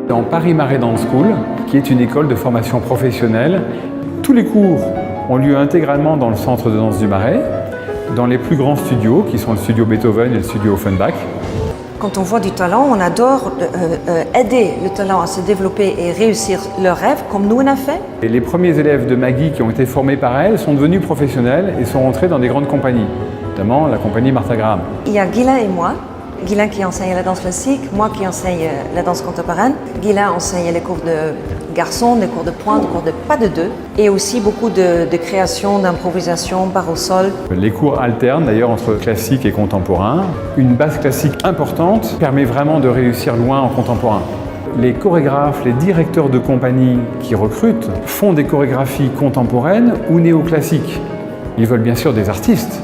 Dans Paris Marais Dance School, qui est une école de formation professionnelle, tous les cours ont lieu intégralement dans le centre de danse du Marais, dans les plus grands studios, qui sont le studio Beethoven et le studio Offenbach. Quand on voit du talent, on adore aider le talent à se développer et réussir leurs rêves, comme nous on a fait. Et les premiers élèves de Maggie qui ont été formés par elle sont devenus professionnels et sont rentrés dans des grandes compagnies, notamment la compagnie Martha Graham. Il y a Guylain et moi. Guylain qui enseigne la danse classique, moi qui enseigne la danse contemporaine. Guylain enseigne les cours de garçons, des cours de pointe, des cours de pas de deux, et aussi beaucoup de création, d'improvisation, barre au sol. Les cours alternent d'ailleurs entre classique et contemporain. Une base classique importante permet vraiment de réussir loin en contemporain. Les chorégraphes, les directeurs de compagnie qui recrutent font des chorégraphies contemporaines ou néoclassiques. Ils veulent bien sûr des artistes.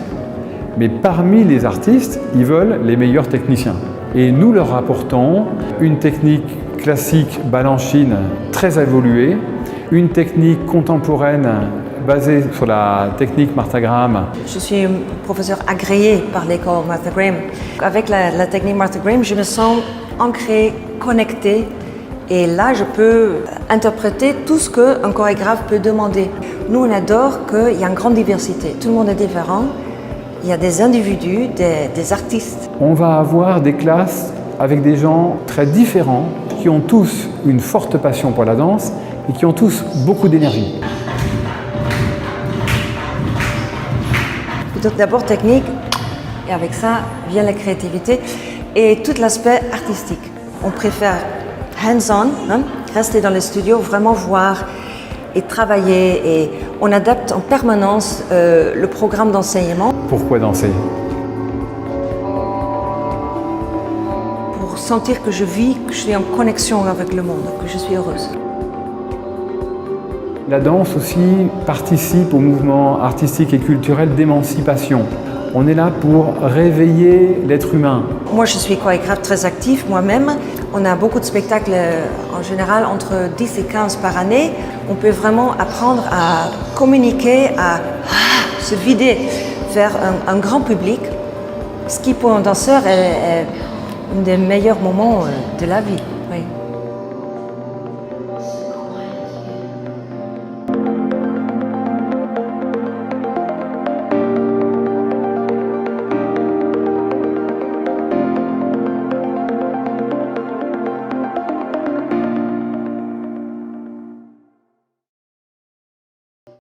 Mais parmi les artistes, ils veulent les meilleurs techniciens. Et nous leur apportons une technique classique balanchine très évoluée, une technique contemporaine basée sur la technique Martha Graham. Je suis professeur agréé par l'école Martha Graham. Avec la technique Martha Graham, je me sens ancrée, connectée. Et là, je peux interpréter tout ce qu'un chorégraphe peut demander. Nous, on adore qu'il y a une grande diversité. Tout le monde est différent. Il y a des individus, des artistes. On va avoir des classes avec des gens très différents, qui ont tous une forte passion pour la danse et qui ont tous beaucoup d'énergie. D'abord technique, et avec ça vient la créativité et tout l'aspect artistique. On préfère hands-on, rester dans le studio, vraiment voir et travailler, et on adapte en permanence le programme d'enseignement. Pourquoi danser? Pour sentir que je vis, que je suis en connexion avec le monde, que je suis heureuse. La danse aussi participe au mouvement artistique et culturel d'émancipation. On est là pour réveiller l'être humain. Moi, je suis chorégraphe très actif moi-même. On a beaucoup de spectacles en général, entre 10 et 15 par année. On peut vraiment apprendre à communiquer, à se vider vers un grand public, ce qui pour un danseur est un des meilleurs moments de la vie.